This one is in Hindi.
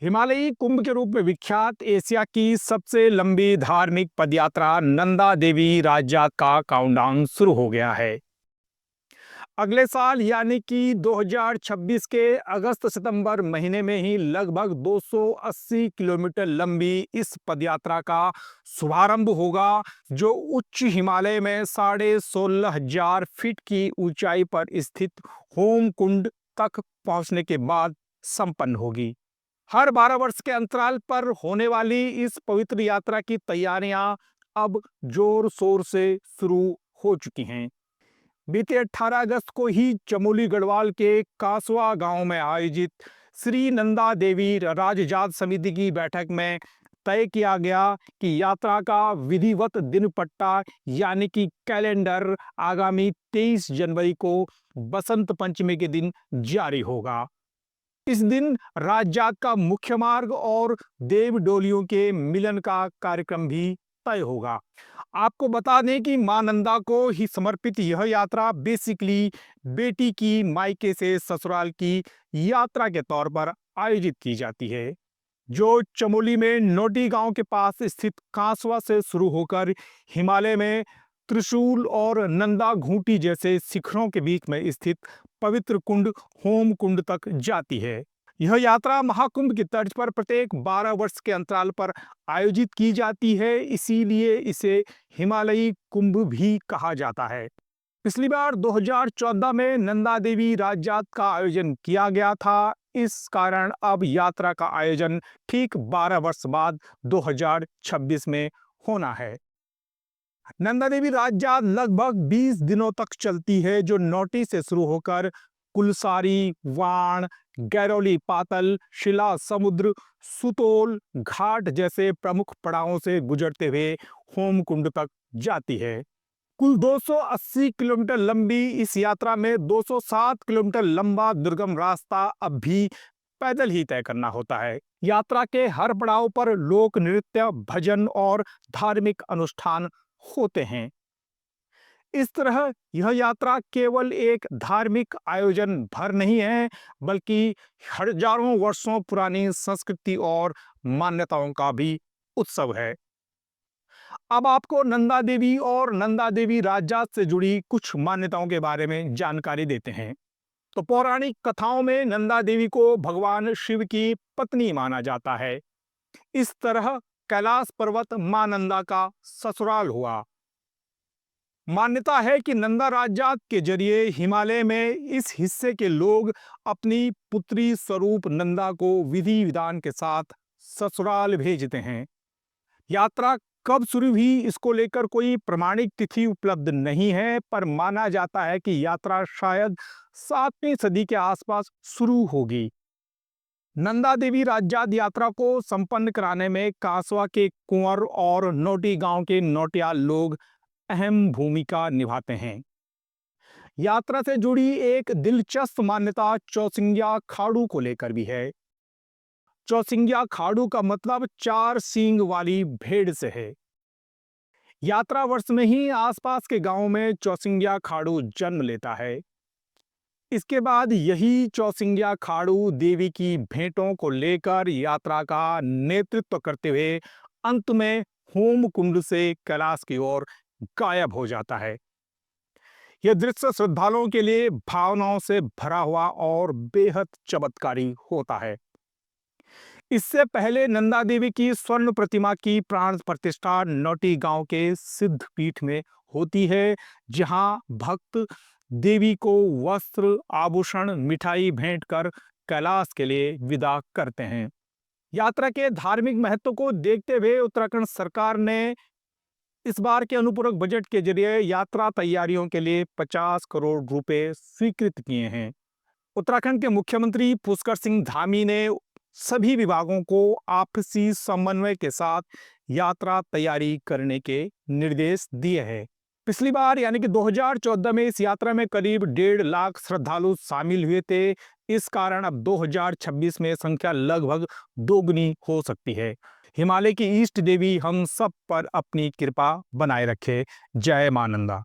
हिमालयी कुंभ के रूप में विख्यात एशिया की सबसे लंबी धार्मिक पदयात्रा नंदा देवी राज्यात का काउंटडाउन शुरू हो गया है। अगले साल यानी कि 2026 के अगस्त सितंबर महीने में ही लगभग 280 किलोमीटर लंबी इस पदयात्रा का शुभारंभ होगा, जो उच्च हिमालय में 16,500 फीट की ऊंचाई पर स्थित होम कुंड तक पहुंचने के बाद संपन्न होगी। हर 12 वर्ष के अंतराल पर होने वाली इस पवित्र यात्रा की तैयारियां अब जोर शोर से शुरू हो चुकी हैं। बीते 18 अगस्त को ही चमोली गढ़वाल के कासवा गांव में आयोजित श्री नंदा देवी राजजात समिति की बैठक में तय किया गया कि यात्रा का विधिवत दिन पट्टा यानी कि कैलेंडर आगामी 23 जनवरी को बसंत पंचमी के दिन जारी होगा। इस दिन राजजात का मुख्य मार्ग और देव डोलियों के मिलन का कार्यक्रम भी तय होगा। आपको बता दें कि मां नंदा को ही समर्पित यह यात्रा बेसिकली बेटी की मायके से ससुराल की यात्रा के तौर पर आयोजित की जाती है, जो चमोली में नोटी गांव के पास स्थित कांसवा से शुरू होकर हिमालय में त्रिशूल और नंदा घूंटी जैसे शिखरों के बीच में स्थित पवित्र कुंड होम कुंड तक जाती है। यह यात्रा महाकुंभ की तर्ज पर प्रत्येक 12 वर्ष के अंतराल पर आयोजित की जाती है, इसीलिए इसे हिमालयी कुंभ भी कहा जाता है। पिछली बार 2014 में नंदा देवी राजजात का आयोजन किया गया था। इस कारण अब यात्रा का आयोजन ठीक 12 वर्ष बाद 2026 में होना है। नंदा देवी राजजात लगभग 20 दिनों तक चलती है, जो नौटी से शुरू होकर कुलसारी, वाण, गैरोली पातल, शिला समुद्र, सुतोल घाट जैसे प्रमुख पड़ावों से गुजरते हुए होम कुंड तक जाती है। कुल 280 किलोमीटर लंबी इस यात्रा में 207 किलोमीटर लंबा दुर्गम रास्ता अब भी पैदल ही तय करना होता है। यात्रा के हर पड़ाव पर लोक नृत्य, भजन और धार्मिक अनुष्ठान होते हैं। इस तरह यह यात्रा केवल एक धार्मिक आयोजन भर नहीं है, बल्कि हजारों वर्षों पुरानी संस्कृति और मान्यताओं का भी उत्सव है। अब आपको नंदा देवी और नंदा देवी राजजात से जुड़ी कुछ मान्यताओं के बारे में जानकारी देते हैं। तो पौराणिक कथाओं में नंदा देवी को भगवान शिव की पत्नी माना जाता है। इस तरह कैलाश पर्वत मां नंदा का ससुराल हुआ। मान्यता है कि नंदा राजजात के जरिए हिमालय में इस हिस्से के लोग अपनी पुत्री स्वरूप नंदा को विधि विधान के साथ ससुराल भेजते हैं। यात्रा कब शुरू हुई इसको लेकर कोई प्रमाणिक तिथि उपलब्ध नहीं है, पर माना जाता है कि यात्रा शायद 7वीं सदी के आसपास शुरू होगी। नंदा देवी राजजात यात्रा को संपन्न कराने में कासवा के कुंवर और नोटी गांव के नौटियाल लोग अहम भूमिका निभाते हैं। यात्रा से जुड़ी एक दिलचस्प मान्यता चौसिंग्या खाड़ू को लेकर भी है। चौसिंग्या खाड़ू का मतलब 4 सींग वाली भेड़ से है। यात्रा वर्ष में ही आसपास के गांवों में चौसिंग्या खाड़ू जन्म लेता है। इसके बाद यही चौसिंग्या खाड़ू देवी की भेंटों को लेकर यात्रा का नेतृत्व करते हुए अंत में होम कुंड से कैलाश की ओर गायब हो जाता है। यह दृश्य श्रद्धालुओं के लिए भावनाओं से भरा हुआ और बेहद चमत्कारी होता है। इससे पहले नंदा देवी की स्वर्ण प्रतिमा की प्राण प्रतिष्ठा नौटी गांव के सिद्ध पीठ में होती है, जहां भक्त देवी को वस्त्र, आभूषण, मिठाई भेंट कर कैलाश के लिए विदा करते हैं। यात्रा के धार्मिक महत्व को देखते हुए उत्तराखंड सरकार ने इस बार के अनुपूरक बजट के जरिए यात्रा तैयारियों के लिए 50 करोड़ रुपए स्वीकृत किए हैं। उत्तराखंड के मुख्यमंत्री पुष्कर सिंह धामी ने सभी विभागों को आपसी समन्वय के साथ यात्रा तैयारी करने के निर्देश दिए हैं। पिछली बार यानी कि 2014 में इस यात्रा में करीब 1.5 लाख श्रद्धालु शामिल हुए थे। इस कारण अब 2026 में संख्या लगभग दोगुनी हो सकती है। हिमालय की ईष्ट देवी हम सब पर अपनी कृपा बनाए रखे। जय मां नंदा।